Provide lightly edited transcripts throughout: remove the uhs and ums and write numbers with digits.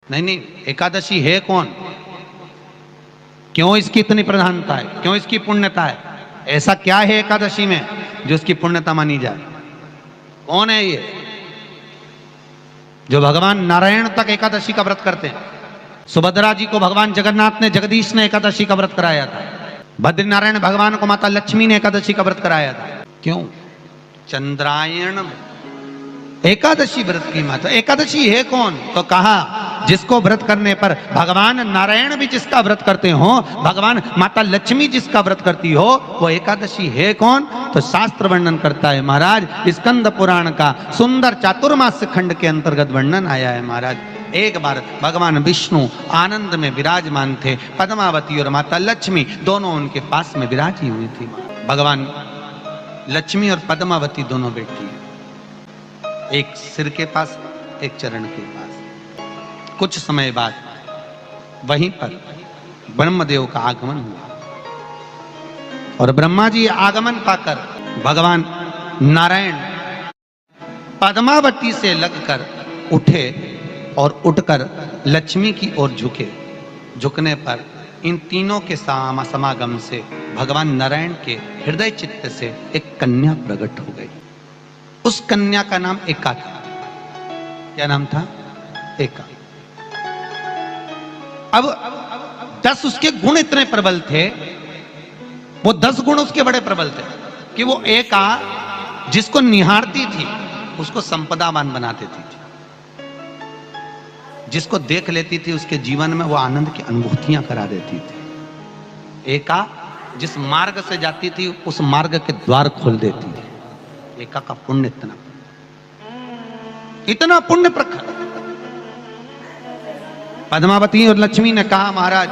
नहीं नहीं, एकादशी है कौन, क्यों इसकी इतनी प्रधानता है, क्यों इसकी पुण्यता है, ऐसा क्या है एकादशी में जो इसकी पुण्यता मानी जाए? कौन है ये जो भगवान नारायण तक एकादशी का व्रत करते हैं? सुभद्रा जी को भगवान जगन्नाथ ने, जगदीश ने एकादशी का व्रत कराया था। बद्रीनारायण भगवान को माता लक्ष्मी ने एकादशी का व्रत कराया था। क्यों? चंद्रायण एकादशी व्रत की माता। एकादशी है कौन? तो कहा जिसको व्रत करने पर भगवान नारायण भी जिसका व्रत करते हो, भगवान माता लक्ष्मी जिसका व्रत करती हो, वो एकादशी है कौन? तो शास्त्र वर्णन करता है महाराज, स्कंद पुराण का सुंदर चातुर्मास्य खंड के अंतर्गत वर्णन आया है महाराज। एक बार भगवान विष्णु आनंद में विराजमान थे, पद्मावती और माता लक्ष्मी दोनों उनके पास में विराजी हुई थी। भगवान लक्ष्मी और पद्मावती दोनों बेटी, एक सिर के पास, एक चरण के पास। कुछ समय बाद वहीं पर ब्रह्मदेव का आगमन हुआ और ब्रह्मा जी आगमन पाकर भगवान नारायण पद्मावती से लगकर उठे और उठकर लक्ष्मी की ओर झुके। झुकने पर इन तीनों के समागम से भगवान नारायण के हृदय चित्त से एक कन्या प्रकट हो गई। उस कन्या का नाम एका था। क्या नाम था? एका। अब 10 उसके गुण इतने प्रबल थे, वो 10 गुण उसके बड़े प्रबल थे कि वो एका जिसको निहारती थी उसको संपदावान बना देती थी। जिसको देख लेती थी उसके जीवन में वो आनंद की अनुभूतियां करा देती थी। एका जिस मार्ग से जाती थी उस मार्ग के द्वार खोल देती थी। एका का पुण्य इतना पुण्य प्रखर। पद्मावती और लक्ष्मी ने कहा महाराज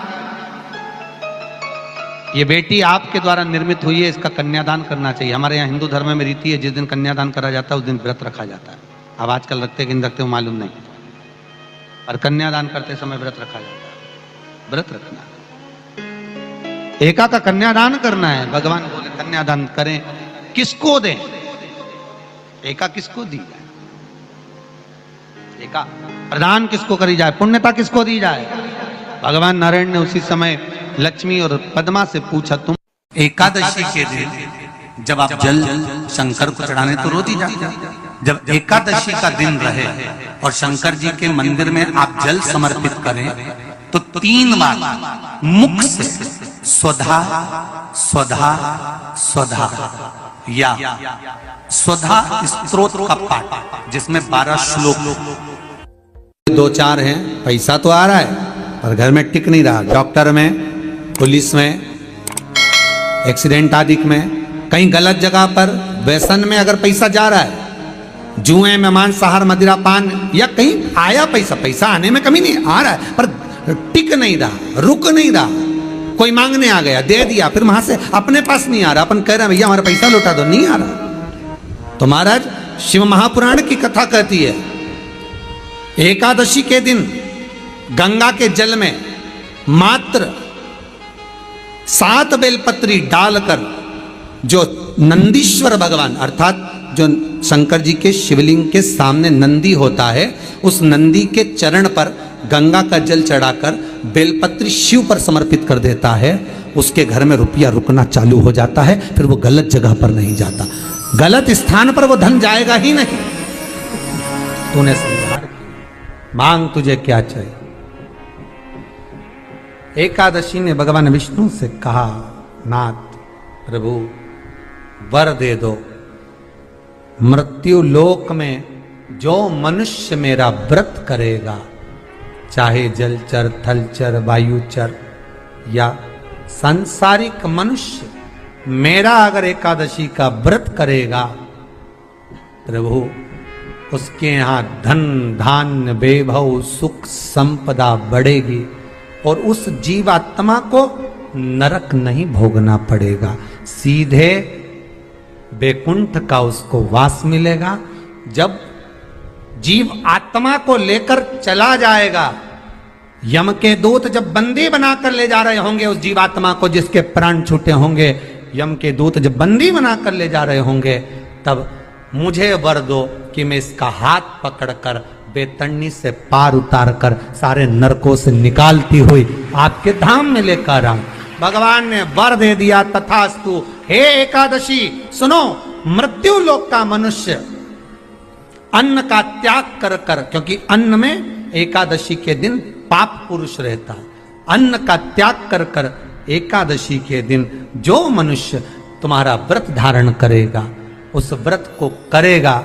ये बेटी आपके द्वारा निर्मित हुई है, इसका कन्यादान करना चाहिए। हमारे यहाँ हिंदू धर्म में रीति है, जिस दिन कन्यादान करा जाता है उस दिन व्रत रखा जाता है। अब आजकल रखते कि नहीं रखते हो मालूम नहीं, और कन्यादान करते समय व्रत रखा जाता है। व्रत रखना, एका का कन्यादान करना है। भगवान बोले कन्यादान करें, किसको दें? एका किसको दी जाए? एका प्रदान किसको करी जाए? पुण्यता किसको दी जाए? भगवान नारायण ने उसी समय लक्ष्मी और पद्मा से पूछा, तुम एकादशी के दिन जब आप जल शंकर को चढ़ाने तो रोज ही जाते, जब एकादशी का दिन रहे और शंकर जी के मंदिर में आप जल समर्पित करें तो 3 बार मुख से स्वधा स्वधा स्वधा या स्वधा स्तोत्र का पाठ, जिसमें 12 श्लोक 2-4 हैं। पैसा तो आ रहा है पर घर में टिक नहीं रहा। डॉक्टर में, पुलिस में, एक्सीडेंट आदि में, कहीं गलत जगह पर, व्यसन में अगर पैसा जा रहा है, जुए में, मांसाहार, मदिरा पान, या कहीं आया पैसा आने में कमी नहीं, आ रहा है पर टिक नहीं रहा, रुक नहीं रहा। कोई मांगने आ गया, दे दिया, फिर वहां से अपने पास नहीं आ रहा, अपन कह रहे हैं भैया हमारा पैसा लौटा दो, नहीं आ रहा। तो महाराज शिव महापुराण की कथा कहती है एकादशी के दिन गंगा के जल में मात्र 7 बेलपत्री डालकर जो नंदीश्वर भगवान अर्थात जो शंकर जी के शिवलिंग के सामने नंदी होता है, उस नंदी के चरण पर गंगा का जल चढ़ाकर बेलपत्री शिव पर समर्पित कर देता है, उसके घर में रुपया रुकना चालू हो जाता है। फिर वो गलत जगह पर नहीं जाता, गलत स्थान पर वो धन जाएगा ही नहीं। तूने समझा, मांग तुझे क्या चाहिए। एकादशी ने भगवान विष्णु से कहा, नाथ प्रभु वर दे दो, मृत्यु लोक में जो मनुष्य मेरा व्रत करेगा, चाहे जलचर, थलचर, वायुचर या सांसारिक मनुष्य, मेरा अगर एकादशी का व्रत करेगा प्रभु, उसके यहाँ धन धान्य वैभव सुख संपदा बढ़ेगी और उस जीवात्मा को नरक नहीं भोगना पड़ेगा, सीधे वैकुंठ का उसको वास मिलेगा। जब जीव आत्मा को लेकर चला जाएगा, यम के दूत जब बंदी बनाकर ले जा रहे होंगे उस जीवात्मा को जिसके प्राण छूटे होंगे, यम के दूत जब बंदी बनाकर ले जा रहे होंगे, तब मुझे वर दो कि मैं इसका हाथ पकड़कर बेतरनी से पार उतार कर सारे नरकों से निकालती हुई आपके धाम में लेकर आऊं। भगवान ने वर दे दिया, तथास्तु। हे एकादशी सुनो, मृत्यु लोक का मनुष्य अन्न का त्याग कर कर, क्योंकि अन्न में एकादशी के दिन पाप पुरुष रहता है, अन्न का त्याग कर कर एकादशी के दिन जो मनुष्य तुम्हारा व्रत धारण करेगा, उस व्रत को करेगा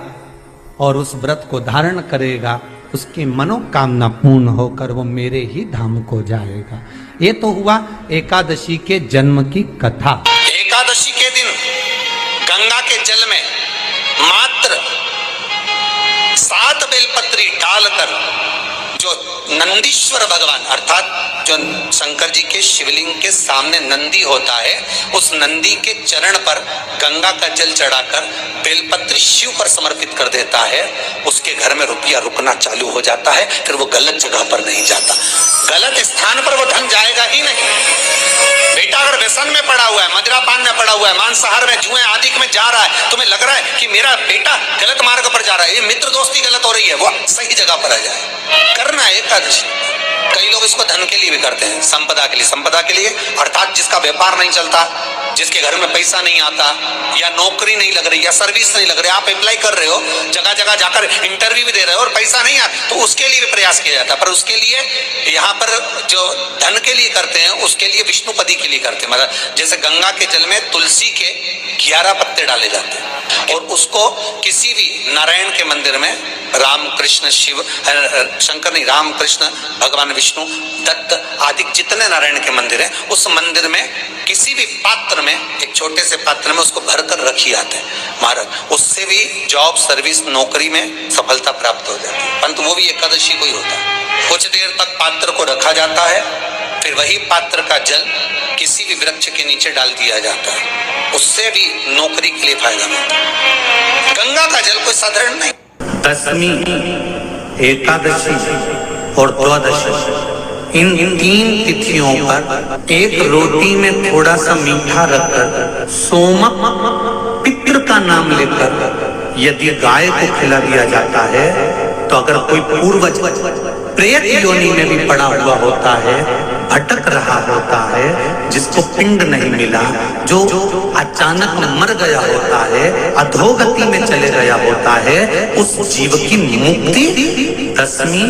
और उस व्रत को धारण करेगा, उसकी मनोकामना पूर्ण होकर वो मेरे ही धाम को जाएगा। ये तो हुआ एकादशी के जन्म की कथा। एकादशी के दिन गंगा के जल में मात्र 7 बेलपत्री डालकर जो नंदीश्वर भगवान अर्थात जो शंकर जी के शिवलिंग के सामने नंदी होता है, उस नंदी के चरण पर गंगा का जल चढ़ाकर बेलपत्री शिव पर समर्पित कर देता है, उसके घर में रुपया रुकना चालू हो जाता है। फिर वो गलत जगह पर नहीं जाता, गलत स्थान पर वो धन जाएगा ही नहीं। बेटा अगर व्यसन में पड़ा हुआ है, मदिरापान में पड़ा हुआ है, मांसाहार में, जुए आदि में जा रहा है, तुम्हें लग रहा है कि मेरा बेटा गलत मार्ग पर जा रहा है, ये मित्र दोस्ती गलत हो रही है, वो सही जगह पर आ जाए। करना है एकादशी। कई लोग इसको धन के लिए भी करते हैं, संपदा के लिए। संपदा के लिए अर्थात जिसका व्यापार नहीं चलता, जिसके घर में पैसा नहीं आता, या नौकरी नहीं लग रही, या सर्विस नहीं लग रही, आप अप्लाई कर रहे हो, जगह जगह जाकर इंटरव्यू भी दे रहे हो और पैसा नहीं आता, तो उसके लिए भी प्रयास किया जाता है। पर उसके लिए यहाँ पर जो धन के लिए करते हैं, उसके लिए विष्णुपदी के लिए करते हैं। मतलब जैसे गंगा के जल में तुलसी के 11 पत्ते डाले जाते हैं और उसको किसी भी नारायण के मंदिर में, राम कृष्ण शिव शंकर नहीं, राम कृष्ण भगवान विष्णु दत्त आदि जितने नारायण के मंदिर हैं, उस मंदिर में किसी भी पात्र में, एक छोटे से पात्र में उसको भरकर रखी आते हैं महाराज। उससे भी जॉब सर्विस नौकरी में सफलता प्राप्त हो जाती है। परंतु वो भी एकादशी को ही होता है। कुछ देर तक पात्र को रखा जाता है, फिर वही पात्र का जल किसी भी वृक्ष के नीचे डाल दिया जाता है, उससे भी नौकरी के लिए फायदा मिलता है। गंगा का जल कोई साधारण नहीं। दशमी, एकादशी और द्वादशी, इन 3 तिथियों पर एक रोटी में थोड़ा सा मीठा रखकर सोमक पितृ का नाम लेकर यदि गाय को खिला दिया जाता है, तो अगर कोई पूर्वज प्रेत योनि में भी पड़ा हुआ होता है, भटक रहा होता है, जिसको पिंड नहीं मिला, जो अचानक मर गया होता है, अधोगति में चले गया होता है, उस जीव की मुक्ति दशमी,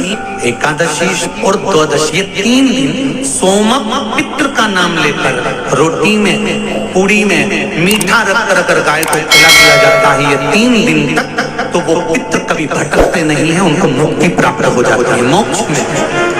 एकादशी और द्वादशी, ये 3 दिन सोमक पितृ का नाम लेकर रोटी में, पूड़ी में मीठा रखकर अगर गाय को खिला दिया जाता है, ये 3 दिन तक, तो वो पितृ कभी भटकते नहीं है, उनको मुक्ति प्राप्त हो जाती है, मोक्ष में।